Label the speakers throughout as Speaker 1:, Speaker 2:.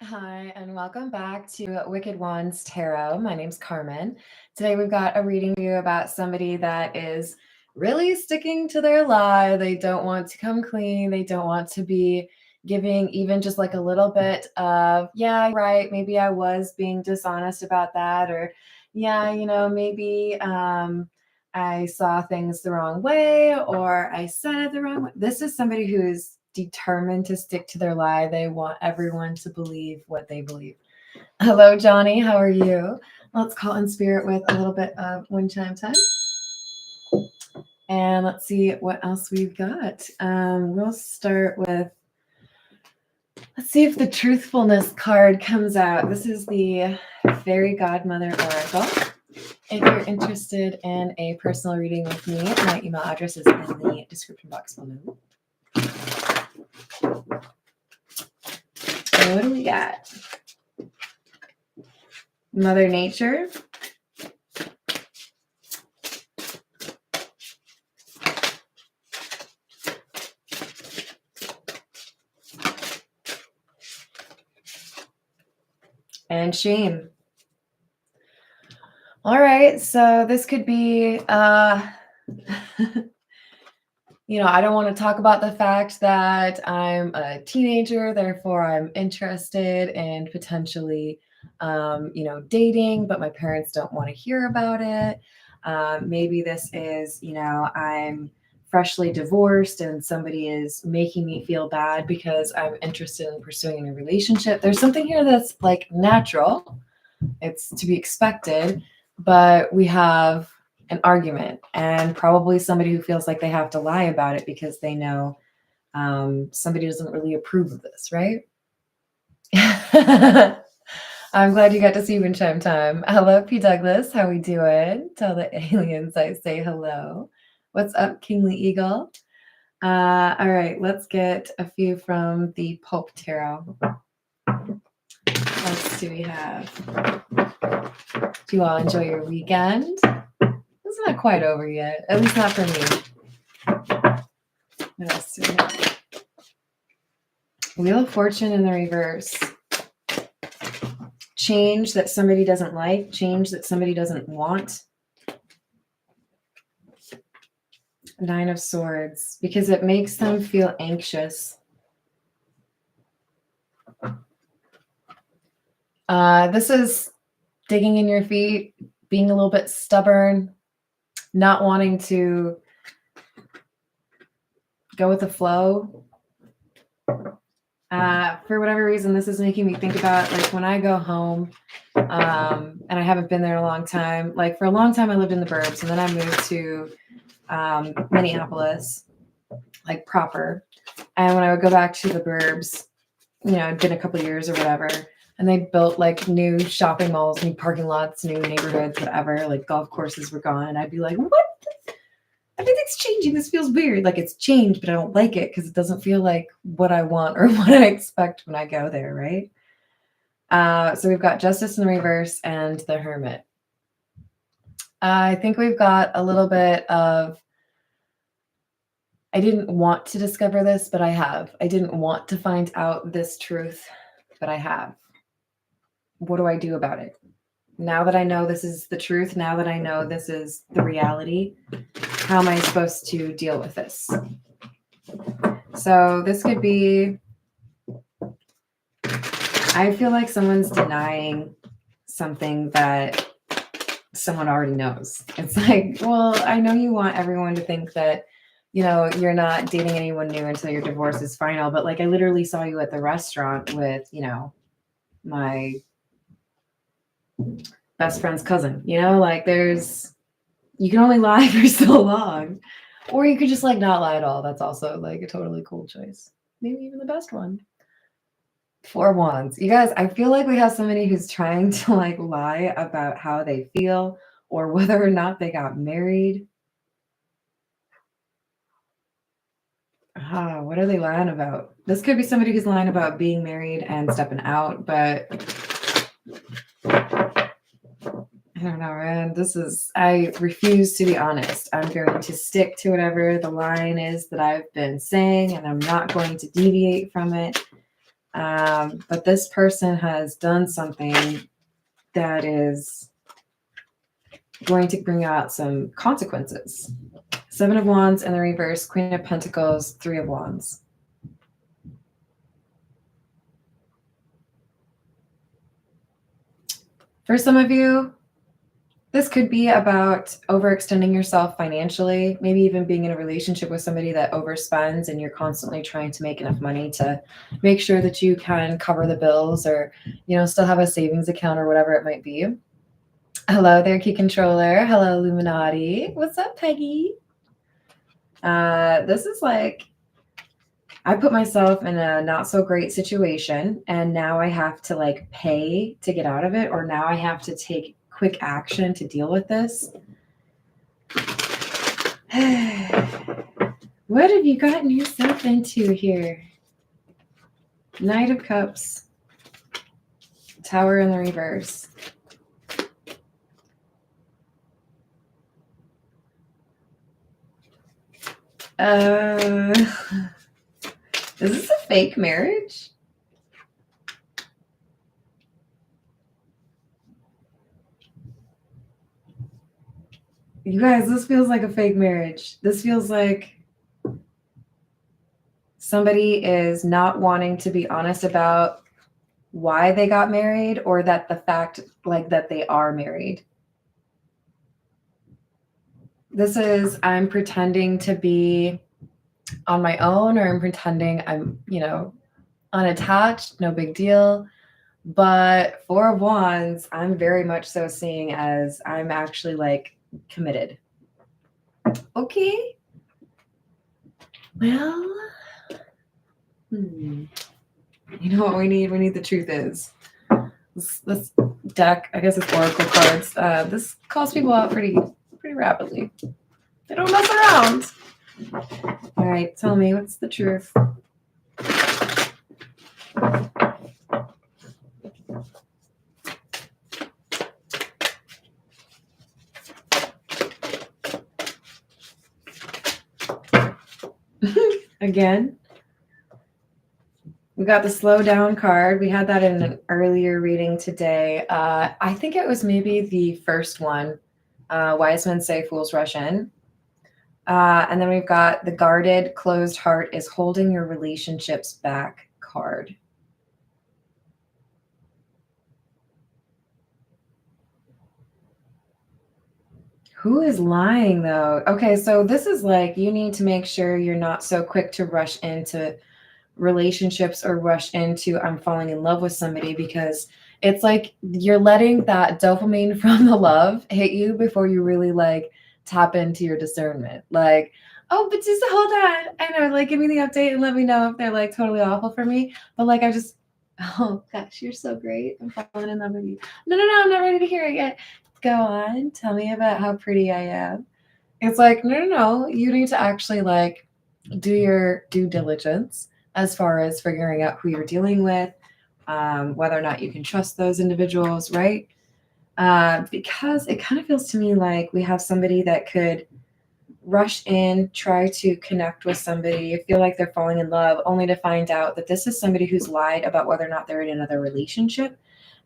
Speaker 1: Hi, and welcome back to Wicked Ones Tarot. My name's Carmen. Today we've got a reading for you about somebody that is really sticking to their lie. They don't want to come clean. They don't want to be giving even just like a little bit of, yeah, right, maybe I was being dishonest about that, or yeah, maybe I saw things the wrong way, or I said it the wrong way. This is somebody who's determined to stick to their lie. They want everyone to believe what they believe. Hello, Johnny. How are you? Let's call in spirit with a little bit of wind chime time. And let's see what else we've got. We'll start with, let's see if the truthfulness card comes out. This is the Fairy Godmother Oracle. If you're interested in a personal reading with me, my email address is in the description box below. What do we got? Mother Nature. And shame. All right, so this could be, I don't want to talk about the fact that I'm a teenager, therefore I'm interested in potentially, dating, but my parents don't want to hear about it. Maybe this is, I'm freshly divorced and somebody is making me feel bad because I'm interested in pursuing a relationship. There's something here that's like natural. It's to be expected, but we have an argument and probably somebody who feels like they have to lie about it because they know somebody doesn't really approve of this, right? I'm glad you got to see Wind Chime Time. Hello, P. Douglas. How we doing? Tell the aliens I say hello. What's up, Kingly Eagle? All right, let's get a few from the Pope Tarot. What else do we have? Do you all enjoy your weekend? It's not quite over yet, at least not for me. What else do we have? Wheel of Fortune in the reverse. Change that somebody doesn't like, change that somebody doesn't want. Nine of Swords, because it makes them feel anxious. This is digging in your feet, being a little bit stubborn, not wanting to go with the flow. For whatever reason, this is making me think about like when I go home, and I haven't been there in a long time. Like for a long time, I lived in the burbs, and then I moved to Minneapolis, like proper. And when I would go back to the burbs, it'd been a couple of years or whatever, and they built like new shopping malls, new parking lots, new neighborhoods, whatever. Like golf courses were gone, and I'd be like, "What? Everything's changing. This feels weird. Like it's changed, but I don't like it because it doesn't feel like what I want or what I expect when I go there, right?" So we've got Justice in the reverse and the Hermit. I think we've got a little bit of, I didn't want to discover this, but I have. I didn't want to find out this truth, but I have. What do I do about it? Now that I know this is the truth, now that I know this is the reality, how am I supposed to deal with this? So this could be, I feel like someone's denying something that someone already knows. It's like, well, I know you want everyone to think that, you're not dating anyone new until your divorce is final, but like I literally saw you at the restaurant with, my best friend's cousin, like you can only lie for so long, or you could just like not lie at all. That's also like a totally cool choice. Maybe even the best one. Four Wands. You guys, I feel like we have somebody who's trying to like lie about how they feel or whether or not they got married. What are they lying about? This could be somebody who's lying about being married and stepping out, but I don't know, man. I refuse to be honest. I'm going to stick to whatever the line is that I've been saying, and I'm not going to deviate from it. But this person has done something that is going to bring out some consequences. 7 of Wands in the reverse, Queen of Pentacles, 3 of Wands. For some of you, this could be about overextending yourself financially, maybe even being in a relationship with somebody that overspends and you're constantly trying to make enough money to make sure that you can cover the bills or, still have a savings account or whatever it might be. Hello there, Key Controller. Hello, Illuminati. What's up, Peggy? This is like, I put myself in a not so great situation and now I have to like pay to get out of it, or now I have to take quick action to deal with this. What have you gotten yourself into here? Knight of Cups, Tower in the reverse. Is this a fake marriage? You guys, this feels like a fake marriage. This feels like somebody is not wanting to be honest about why they got married, or that the fact like that they are married. This is, I'm pretending to be on my own, or I'm pretending I'm, unattached, no big deal. But 4 of Wands, I'm very much so seeing as I'm actually like committed. Okay. Well, you know what we need? We need the truth is. This deck, I guess it's Oracle cards. This calls people out pretty rapidly. They don't mess around. All right, tell me, what's the truth? Again, we got the slow down card. We had that in an earlier reading today. I think it was maybe the first one. Wise men say fools rush in. And then we've got the guarded, closed heart is holding your relationships back card. Who is lying though? Okay, so this is like, you need to make sure you're not so quick to rush into relationships or rush into I'm falling in love with somebody, because it's like you're letting that dopamine from the love hit you before you really like tap into your discernment. Like, oh, but just hold on. I know, like, give me the update and let me know if they're like totally awful for me. But like, oh gosh, you're so great. I'm falling in love with you. No, I'm not ready to hear it yet. Go on, tell me about how pretty I am. It's like, no, you need to actually like do your due diligence as far as figuring out who you're dealing with, whether or not you can trust those individuals, right? Because it kind of feels to me like we have somebody that could rush in, try to connect with somebody, feel like they're falling in love, only to find out that this is somebody who's lied about whether or not they're in another relationship.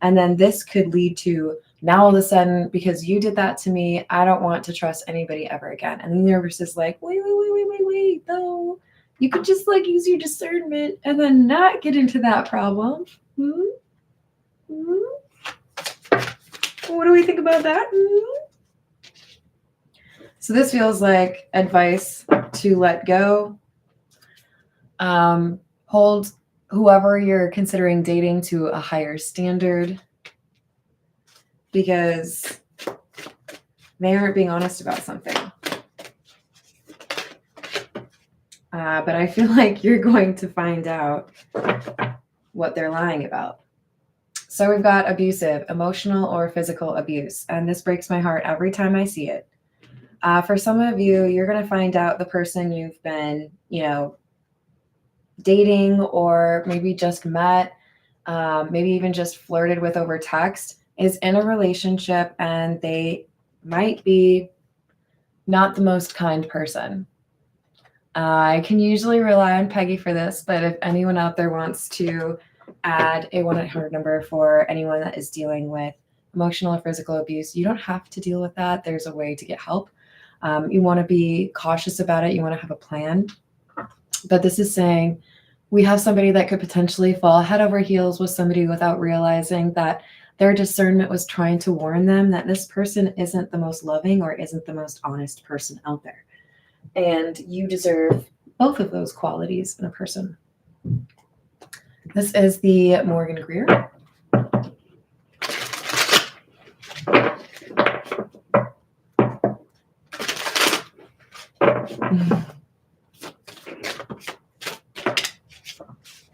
Speaker 1: And then this could lead to, now all of a sudden, because you did that to me, I don't want to trust anybody ever again. And the universe is like, wait, no. You could just like use your discernment and then not get into that problem. What do we think about that? So this feels like advice to let go. Hold whoever you're considering dating to a higher standard, because they aren't being honest about something. But I feel like you're going to find out what they're lying about. So we've got abusive, emotional or physical abuse. And this breaks my heart every time I see it. For some of you, you're going to find out the person you've been, dating or maybe just met, maybe even just flirted with over text, is in a relationship and they might be not the most kind person. I can usually rely on Peggy for this, but if anyone out there wants to add a 1-800 number for anyone that is dealing with emotional or physical abuse. You don't have to deal with that. There's a way to get help. You want to be cautious about it. You want to have a plan. But this is saying we have somebody that could potentially fall head over heels with somebody without realizing that their discernment was trying to warn them that this person isn't the most loving or isn't the most honest person out there. And you deserve both of those qualities in a person. This is the Morgan Greer.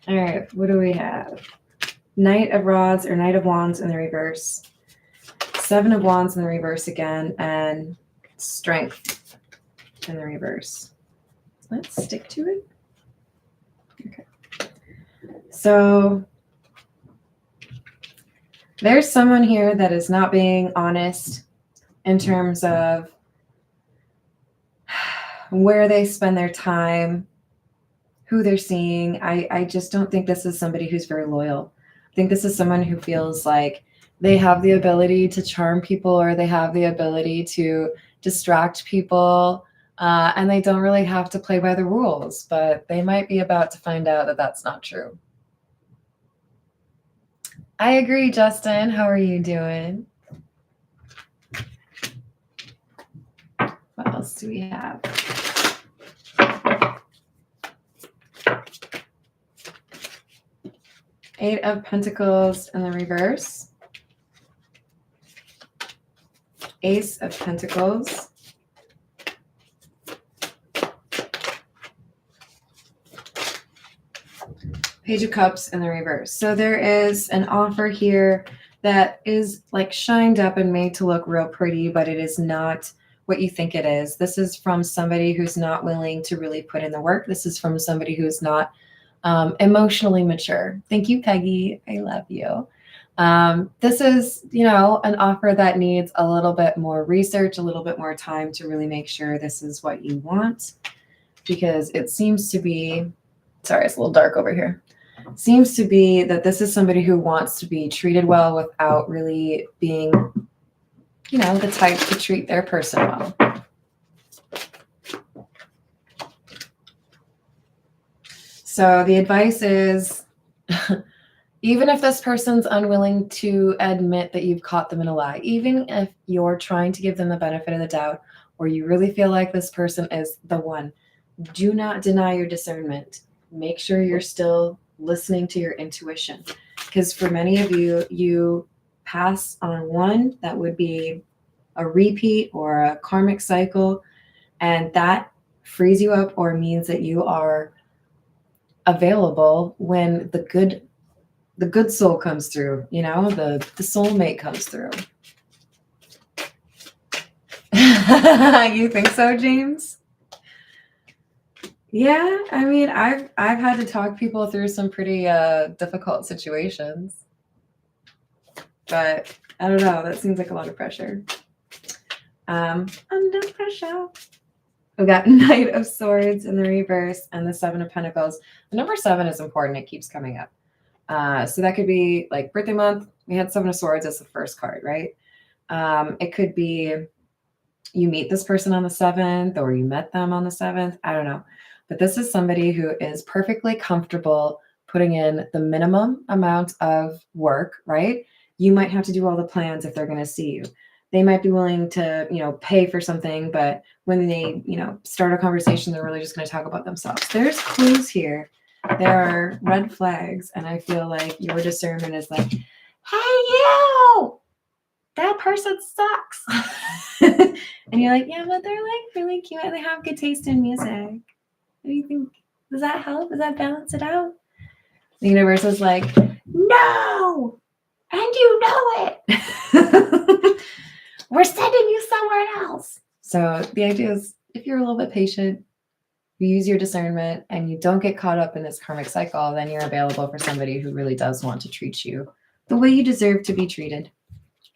Speaker 1: All right, what do we have? Knight of Rods or Knight of Wands in the reverse. 7 of Wands in the reverse again, and Strength in the reverse. Let's stick to it. Okay. So there's someone here that is not being honest in terms of where they spend their time, who they're seeing. I just don't think this is somebody who's very loyal. I think this is someone who feels like they have the ability to charm people, or they have the ability to distract people, and they don't really have to play by the rules, but they might be about to find out that that's not true. I agree, Justin. How are you doing? What else do we have? Eight of Pentacles in the reverse. Ace of Pentacles. Page of Cups in the reverse. So there is an offer here that is like shined up and made to look real pretty, but it is not what you think it is. This is from somebody who's not willing to really put in the work. This is from somebody who's not emotionally mature. Thank you, Peggy. I love you. This is, an offer that needs a little bit more research, a little bit more time to really make sure this is what you want, because it seems to be, sorry, it's a little dark over here. Seems to be that this is somebody who wants to be treated well without really being, the type to treat their person well. So the advice is, even if this person's unwilling to admit that you've caught them in a lie, even if you're trying to give them the benefit of the doubt, or you really feel like this person is the one, do not deny your discernment. Make sure you're still listening to your intuition. Because for many of you, you pass on one that would be a repeat or a karmic cycle, and that frees you up or means that you are available when the good soul comes through, the soulmate comes through. You think so, James? Yeah, I mean, I've had to talk people through some pretty difficult situations, but I don't know. That seems like a lot of pressure. Under pressure. We got Knight of Swords in the reverse and the 7 of Pentacles. The number 7 is important. It keeps coming up. So that could be like birthday month. We had 7 of Swords as the first card, right? It could be you meet this person on the 7th, or you met them on the 7th. I don't know. But this is somebody who is perfectly comfortable putting in the minimum amount of work, right? You might have to do all the plans if they're going to see you. They might be willing to, pay for something, but when they, start a conversation, they're really just going to talk about themselves. There's clues here. There are red flags, and I feel like your discernment is like, hey, you, that person sucks. And you're like, yeah, but they're like really cute and they have good taste in music. What do you think? Does that help? Does that balance it out? The universe is like, no, and you know it. We're sending you somewhere else. So the idea is, if you're a little bit patient, you use your discernment, and you don't get caught up in this karmic cycle, then you're available for somebody who really does want to treat you the way you deserve to be treated.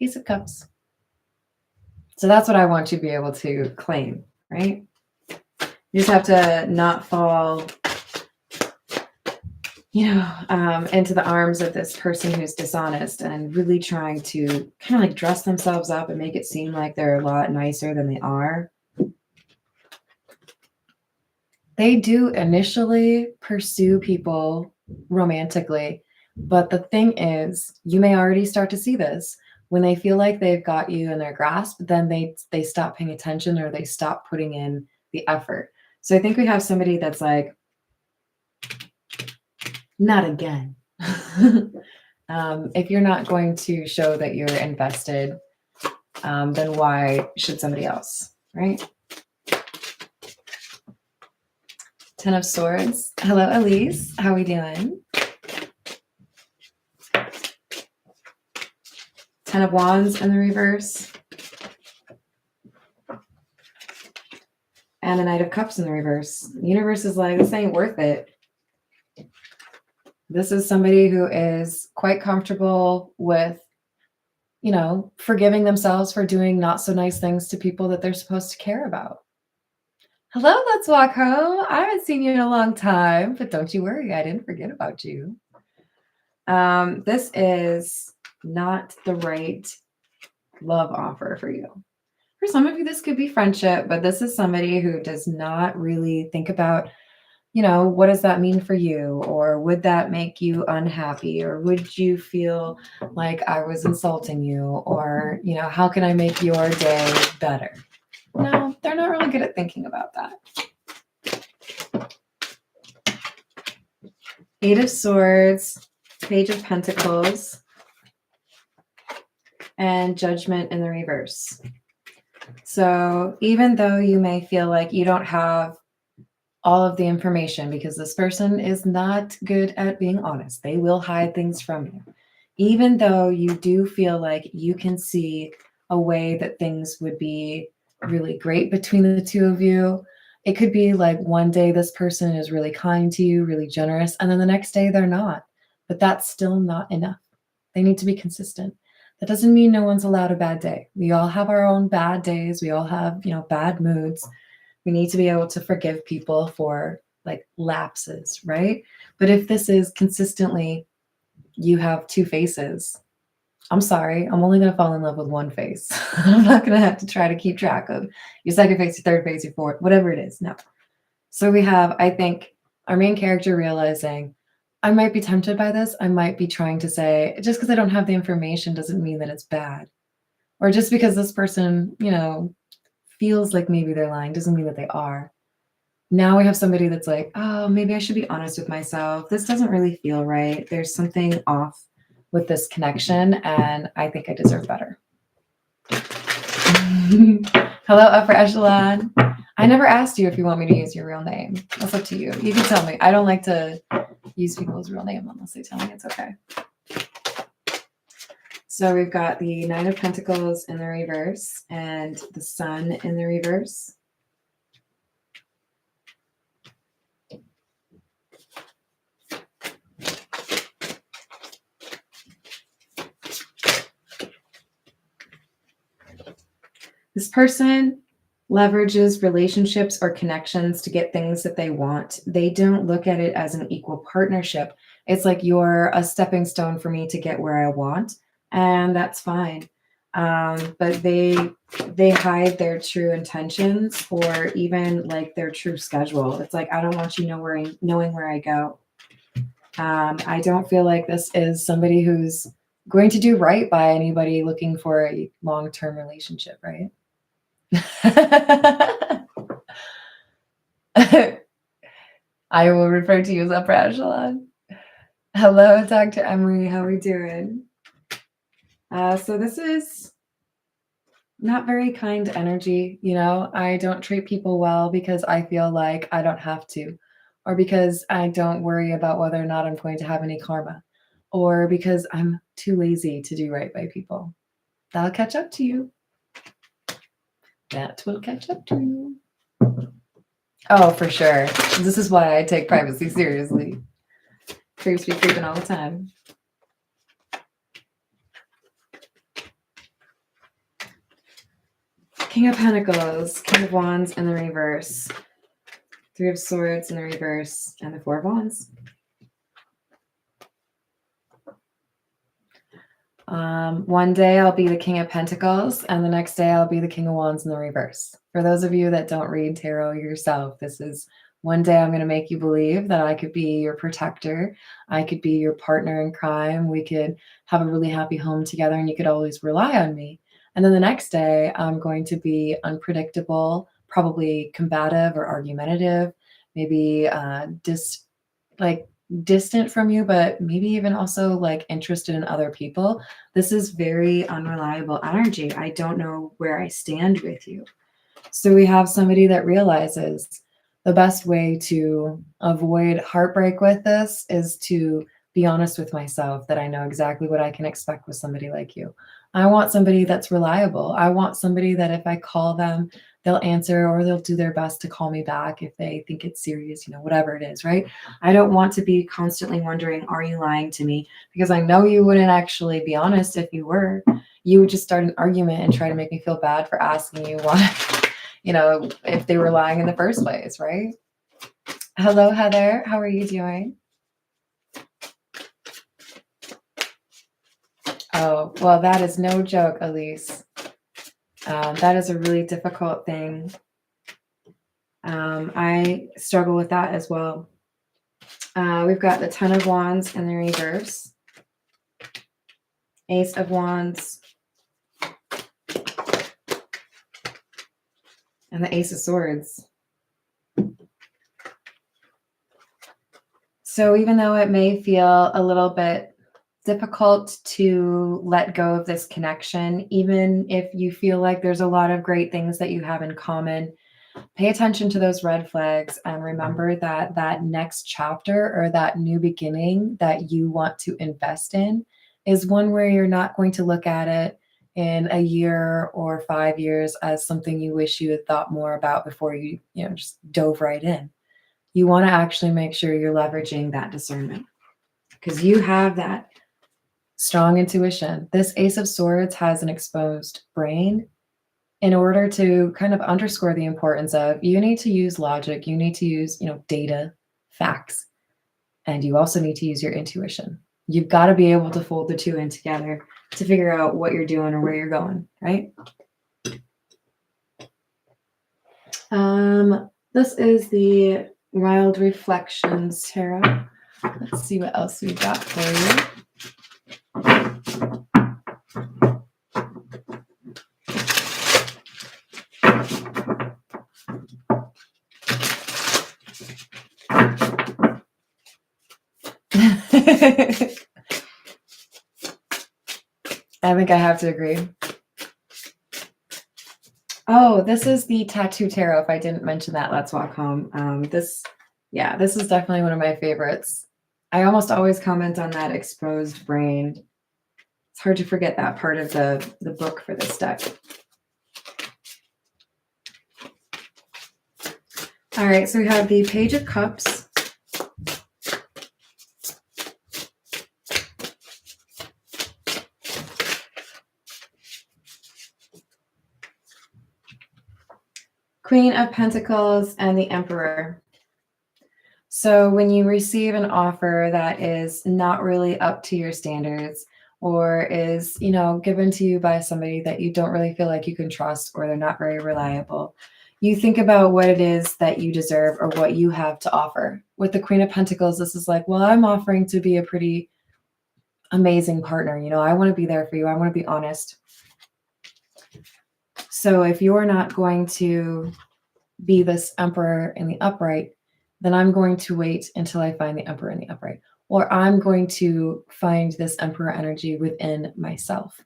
Speaker 1: Ace of Cups. So that's what I want you to be able to claim, right? You just have to not fall into the arms of this person who's dishonest and really trying to kind of like dress themselves up and make it seem like they're a lot nicer than they are. They do initially pursue people romantically, but the thing is, you may already start to see this. When they feel like they've got you in their grasp, then they stop paying attention or they stop putting in the effort. So I think we have somebody that's like, not again. If you're not going to show that you're invested, then why should somebody else, right? Ten of Swords. Hello, Elise. How we doing? Ten of Wands in the reverse. And the Knight of Cups in the reverse. The universe is like, this ain't worth it. This is somebody who is quite comfortable with, forgiving themselves for doing not so nice things to people that they're supposed to care about. Hello, let's walk home. I haven't seen you in a long time, but don't you worry, I didn't forget about you. This is not the right love offer for you. For some of you, this could be friendship, but this is somebody who does not really think about, what does that mean for you? Or would that make you unhappy? Or would you feel like I was insulting you? Or, how can I make your day better? No, they're not really good at thinking about that. Eight of Swords, Page of Pentacles, and Judgment in the reverse. So even though you may feel like you don't have all of the information, because this person is not good at being honest, they will hide things from you. Even though you do feel like you can see a way that things would be really great between the two of you, it could be like one day this person is really kind to you, really generous, and then the next day they're not. But that's still not enough. They need to be consistent. That doesn't mean no one's allowed a bad day. We all have our own bad days. We all have, bad moods. We need to be able to forgive people for like lapses, right? But if this is consistently, you have two faces, I'm sorry, I'm only going to fall in love with one face. I'm not going to have to try to keep track of your second face, your third face, your fourth, whatever it is. No. So we have, I think, our main character realizing, I might be tempted by this. I might be trying to say, just because I don't have the information doesn't mean that it's bad. Or just because this person, feels like maybe they're lying doesn't mean that they are. Now we have somebody that's like, oh, maybe I should be honest with myself. This doesn't really feel right. There's something off with this connection, and I think I deserve better. Hello, upper echelon. I never asked you if you want me to use your real name. That's up to you. You can tell me. I don't like to use people's real name unless they tell me it's okay. So we've got the Nine of Pentacles in the reverse and the Sun in the reverse. This person leverages relationships or connections to get things that they want. They don't look at it as an equal partnership. It's like you're a stepping stone for me to get where I want, and that's fine. But they hide their true intentions or even like their true schedule. It's like, I don't want you knowing where I go. I don't feel like this is somebody who's going to do right by anybody looking for a long-term relationship, right? I will refer to you as upper echelon. Hello, Dr. Emery. How are we doing? So this is not very kind energy. I don't treat people well because I feel like I don't have to, or because I don't worry about whether or not I'm going to have any karma, or because I'm too lazy to do right by people. That'll catch up to you. That will catch up to you. Oh, for sure. This is why I take privacy seriously. Creeps be creeping all the time. King of Pentacles, King of Wands in the reverse, Three of Swords in the reverse, and the Four of Wands. One day I'll be the King of Pentacles, and the next day I'll be the King of Wands in the reverse. For those of you that don't read tarot yourself, this is one day I'm going to make you believe that I could be your protector. I could be your partner in crime. We could have a really happy home together and you could always rely on me. And then the next day I'm going to be unpredictable, probably combative or argumentative, maybe distant from you, but maybe even also like interested in other people. This is very unreliable energy. I don't know where I stand with you. So we have somebody that realizes the best way to avoid heartbreak with this is to be honest with myself that I know exactly what I can expect with somebody like you. I want somebody that's reliable. I want somebody that if I call them, they'll answer or they'll do their best to call me back if they think it's serious, whatever it is, right? I don't want to be constantly wondering, are you lying to me? Because I know you wouldn't actually be honest if you were. You would just start an argument and try to make me feel bad for asking you why. If they were lying in the first place, right? Hello, Heather. How are you doing? Oh, well, that is no joke, Elise. That is a really difficult thing. I struggle with that as well. We've got the Ten of Wands in the reverse. Ace of Wands. And the Ace of Swords. So even though it may feel a little bit difficult to let go of this connection, even if you feel like there's a lot of great things that you have in common, pay attention to those red flags and remember that that next chapter or that new beginning that you want to invest in is one where you're not going to look at it in a year or 5 years as something you wish you had thought more about before you just dove right in. You want to actually make sure you're leveraging that discernment because you have that strong intuition. This Ace of Swords has an exposed brain. In order to kind of underscore the importance of, you need to use logic, you need to use, data, facts, and you also need to use your intuition. You've got to be able to fold the two in together to figure out what you're doing or where you're going, right? This is the Wild Reflections Tarot. Let's see what else we got for you. I think I have to agree. Oh, this is the Tattoo Tarot. If I didn't mention that, let's walk home. This is definitely one of my favorites. I almost always comment on that exposed brain. It's hard to forget that part of the book for this deck. All right, so we have the Page of Cups. Queen of Pentacles and the Emperor. So when you receive an offer that is not really up to your standards or is, given to you by somebody that you don't really feel like you can trust or they're not very reliable, you think about what it is that you deserve or what you have to offer. With the Queen of Pentacles, this is like, well, I'm offering to be a pretty amazing partner. I want to be there for you. I want to be honest. So if you're not going to be this Emperor in the upright, then I'm going to wait until I find the Emperor in the upright. Or I'm going to find this Emperor energy within myself.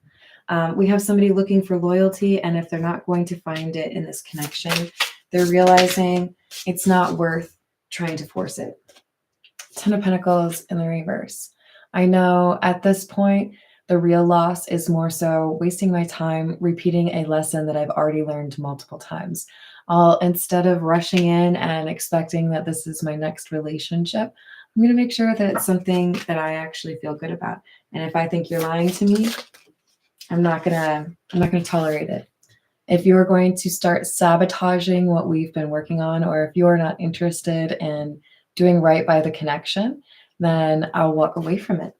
Speaker 1: We have somebody looking for loyalty, and if they're not going to find it in this connection, they're realizing it's not worth trying to force it. Ten of Pentacles in the reverse. I know at this point, the real loss is more so wasting my time repeating a lesson that I've already learned multiple times. Instead of rushing in and expecting that this is my next relationship, I'm going to make sure that it's something that I actually feel good about. And if I think you're lying to me, I'm not going to tolerate it. If you're going to start sabotaging what we've been working on, or if you're not interested in doing right by the connection, then I'll walk away from it.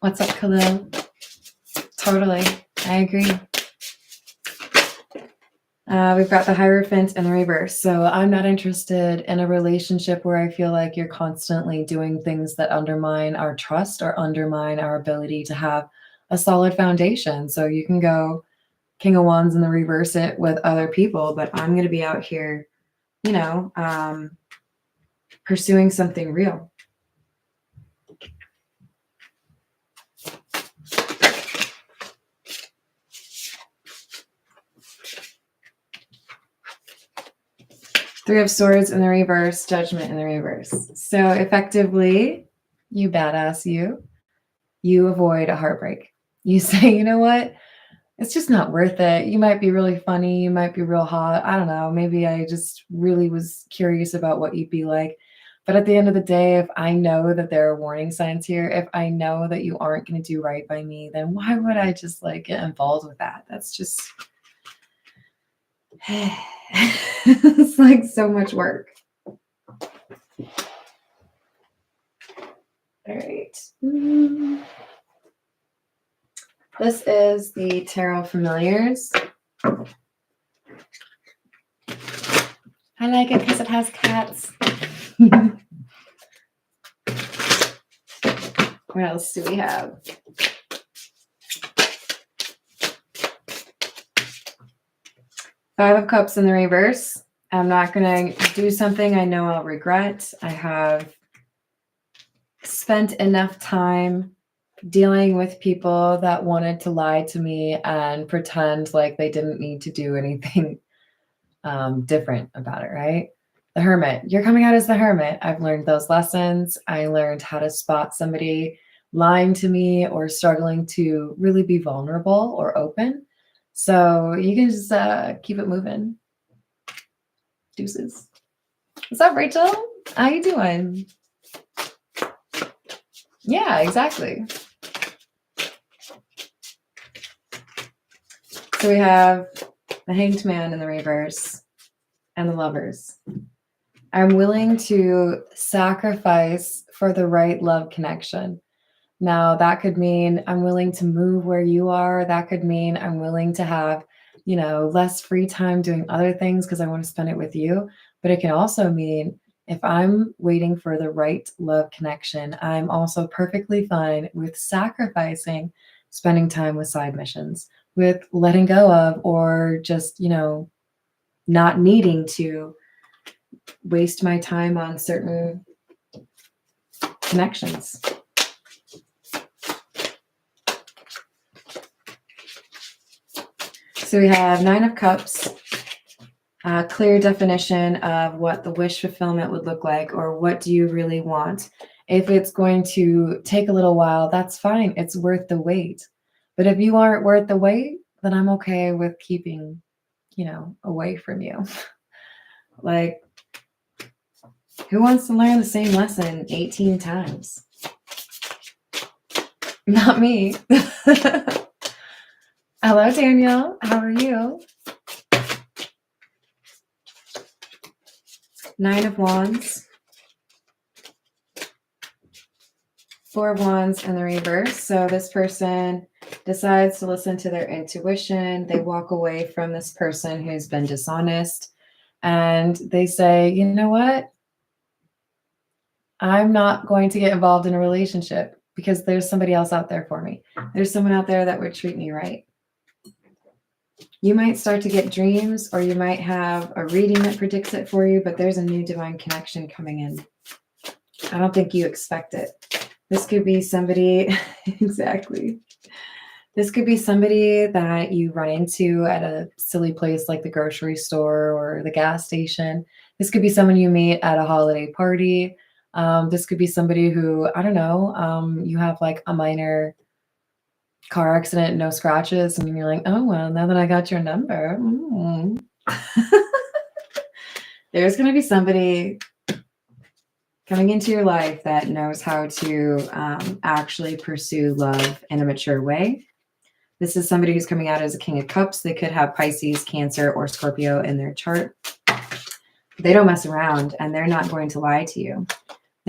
Speaker 1: What's up, Khalil? Totally. I agree. We've got the Hierophant in the reverse. So I'm not interested in a relationship where I feel like you're constantly doing things that undermine our trust or undermine our ability to have a solid foundation. So you can go King of Wands in the reverse it with other people, but I'm going to be out here, you know, pursuing something real. Three of Swords in the reverse, Judgment in the reverse. So effectively, you badass you avoid a heartbreak. You say, you know what? It's just not worth it. You might be really funny. You might be real hot. I don't know. Maybe I just really was curious about what you'd be like. But at the end of the day, if I know that there are warning signs here, if I know that you aren't going to do right by me, then why would I just like get involved with that? That's just, it's like so much work. All right. This is the Tarot Familiars. I like it because it has cats. What else do we have? Five of Cups in the reverse. I'm not going to do something I know I'll regret. I have spent enough time dealing with people that wanted to lie to me and pretend like they didn't need to do anything different about it, right? The Hermit. You're coming out as the Hermit. I've learned those lessons. I learned how to spot somebody lying to me or struggling to really be vulnerable or open. So you can just keep it moving. Deuces. What's up, Rachel? How you doing? Yeah, exactly. So we have the Hanged Man in the reverse and the Lovers. I'm willing to sacrifice for the right love connection. Now, that could mean I'm willing to move where you are. That could mean I'm willing to have, you know, less free time doing other things because I want to spend it with you. But it can also mean if I'm waiting for the right love connection, I'm also perfectly fine with sacrificing spending time with side missions, with letting go of, or just, you know, not needing to waste my time on certain connections. So we have Nine of Cups, a clear definition of what the wish fulfillment would look like, or what do you really want? If it's going to take a little while, that's fine. It's worth the wait. But if you aren't worth the wait, then I'm okay with keeping, you know, away from you. Like, who wants to learn the same lesson 18 times? Not me. Hello, Daniel. How are you? Nine of Wands. Four of Wands in the reverse. So this person decides to listen to their intuition. They walk away from this person who's been dishonest. And they say, you know what? I'm not going to get involved in a relationship because there's somebody else out there for me. There's someone out there that would treat me right. You might start to get dreams, or you might have a reading that predicts it for you, but there's a new divine connection coming in. I don't think you expect it. This could be somebody, exactly. This could be somebody that you run into at a silly place like the grocery store or the gas station. This could be someone you meet at a holiday party. This could be somebody who, I don't know, you have like a minor car accident, no scratches, and you're like, oh, well, now that I got your number, there's going to be somebody coming into your life that knows how to actually pursue love in a mature way. This is somebody who's coming out as a King of Cups. They could have Pisces, Cancer, or Scorpio in their chart. They don't mess around, and they're not going to lie to you.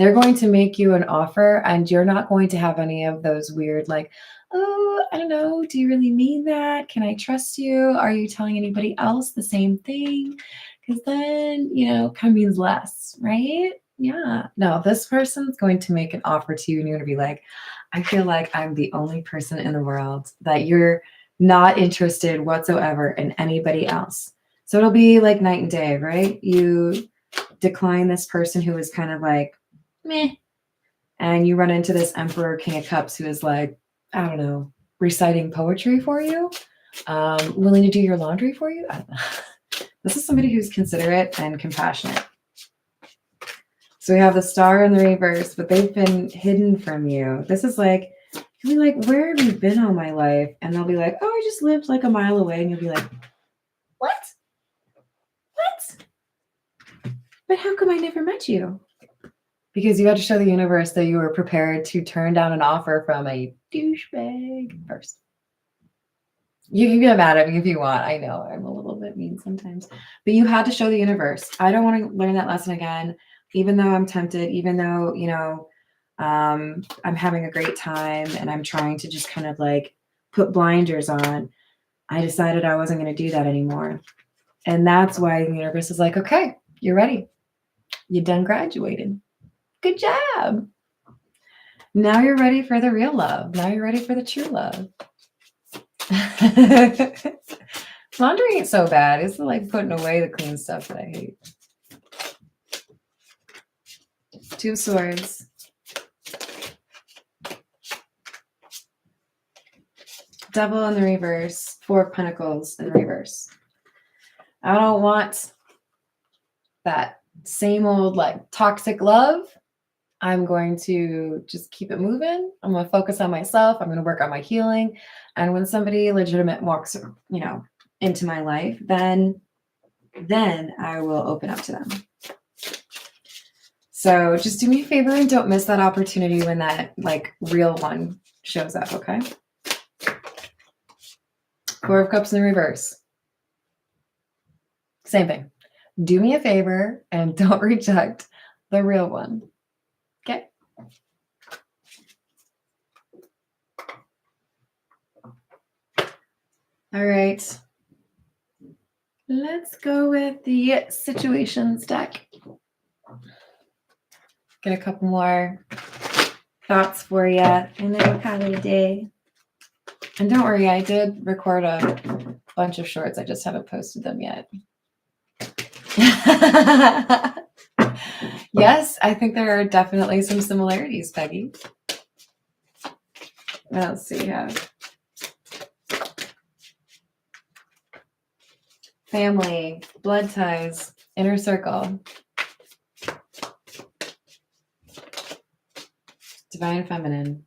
Speaker 1: They're going to make you an offer and you're not going to have any of those weird, like, oh, I don't know. Do you really mean that? Can I trust you? Are you telling anybody else the same thing? Because then, kind of means less, right? Yeah. No, this person's going to make an offer to you and you're going to be like, I feel like I'm the only person in the world that you're not interested whatsoever in anybody else. So it'll be like night and day, right? You decline this person who is kind of like, meh. And you run into this Emperor King of Cups who is like, I don't know, reciting poetry for you, willing to do your laundry for you. I don't know. This is somebody who's considerate and compassionate. So we have the Star in the reverse, but they've been hidden from you. This is like, you'll be like, where have you been all my life? And they'll be like, oh, I just lived like a mile away. And you'll be like, what? But how come I never met you? Because you had to show the universe that you were prepared to turn down an offer from a douchebag first. You can get mad at me if you want. I know I'm a little bit mean sometimes. But you had to show the universe. I don't want to learn that lesson again, even though I'm tempted, even though, I'm having a great time and I'm trying to just kind of like put blinders on. I decided I wasn't going to do that anymore. And that's why the universe is like, okay, you're ready. You done graduated. Good job. Now you're ready for the real love. Now you're ready for the true love. Laundry ain't so bad. It's like putting away the clean stuff that I hate. Two of Swords. Devil in the reverse. Four of Pentacles in the reverse. I don't want that same old like toxic love. I'm going to just keep it moving. I'm going to focus on myself. I'm going to work on my healing. And when somebody legitimate walks, into my life, then I will open up to them. So just do me a favor and don't miss that opportunity when that like real one shows up, okay? Four of Cups in the reverse. Same thing. Do me a favor and don't reject the real one. Okay. All right. Let's go with the situations deck. Get a couple more thoughts for you, and then we'll call it a day. And don't worry, I did record a bunch of shorts. I just haven't posted them yet. Yes, I think there are definitely some similarities, Peggy. Let's see here. Family, blood ties, inner circle. Divine feminine.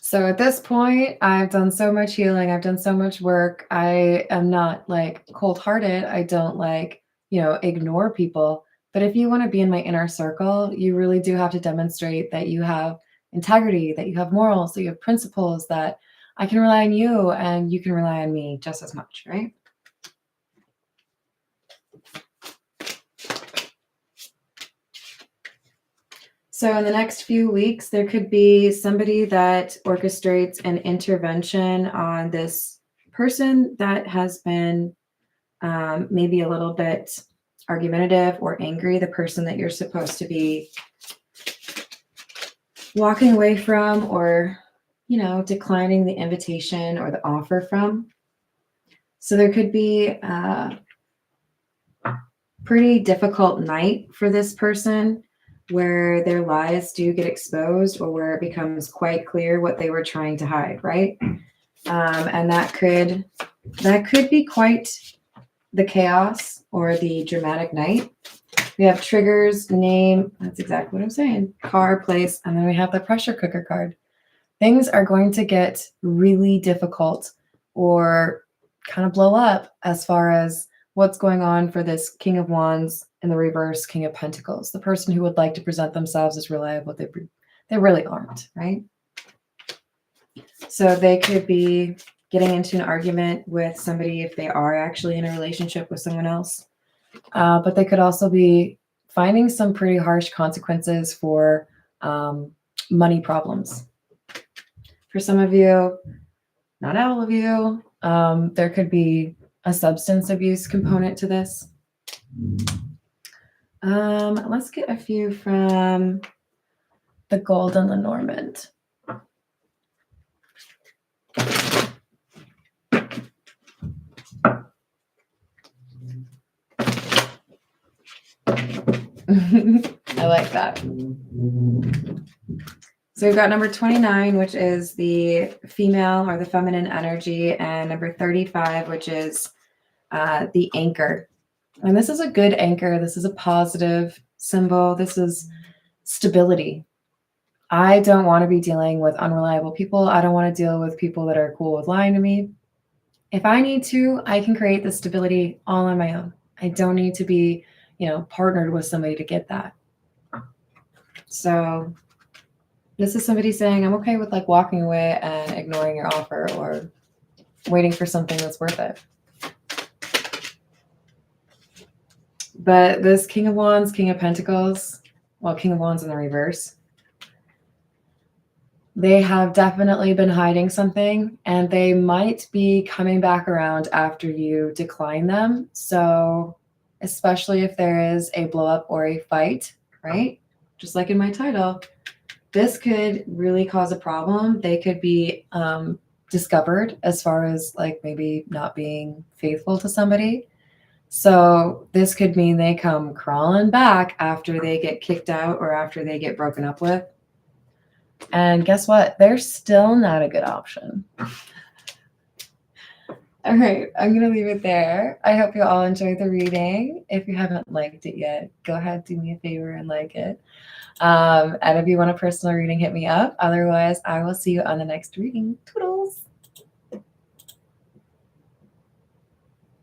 Speaker 1: So at this point, I've done so much healing. I've done so much work. I am not like cold-hearted. I don't like, ignore people. But if you want to be in my inner circle, you really do have to demonstrate that you have integrity, that you have morals, that you have principles, that I can rely on you and you can rely on me just as much, right? So in the next few weeks, there could be somebody that orchestrates an intervention on this person that has been maybe a little bit argumentative or angry, the person that you're supposed to be walking away from or, declining the invitation or the offer from. So there could be a pretty difficult night for this person where their lies do get exposed or where it becomes quite clear what they were trying to hide, right? And that could be quite the chaos or the dramatic night. We have triggers, name, that's exactly what I'm saying, car, place, and then we have the pressure cooker card. Things are going to get really difficult or kind of blow up as far as what's going on for this King of Wands in the reverse, King of Pentacles, the person who would like to present themselves as reliable, they really aren't, right? So they could be getting into an argument with somebody if they are actually in a relationship with someone else. But they could also be finding some pretty harsh consequences for money problems. For some of you, not all of you, there could be a substance abuse component to this. Let's get a few from the Gold and Lenormand. I like that. So we've got number 29, which is the female or the feminine energy, and number 35, which is the anchor. And this is a good anchor. This is a positive symbol. This is stability. I don't want to be dealing with unreliable people. I don't want to deal with people that are cool with lying to me. If I need to, I can create the stability all on my own. I don't need to be, partnered with somebody to get that. So this is somebody saying, I'm okay with like walking away and ignoring your offer or waiting for something that's worth it. But this King of Wands, King of Pentacles, well, King of Wands in the reverse, they have definitely been hiding something, and they might be coming back around after you decline them. So especially if there is a blow up or a fight, right? Just like in my title, this could really cause a problem. They could be discovered as far as like maybe not being faithful to somebody. So this could mean they come crawling back after they get kicked out or after they get broken up with. And guess what? They're still not a good option. All right, I'm going to leave it there. I hope you all enjoyed the reading. If you haven't liked it yet, go ahead, do me a favor and like it. And if you want a personal reading, hit me up. Otherwise, I will see you on the next reading. Toodles.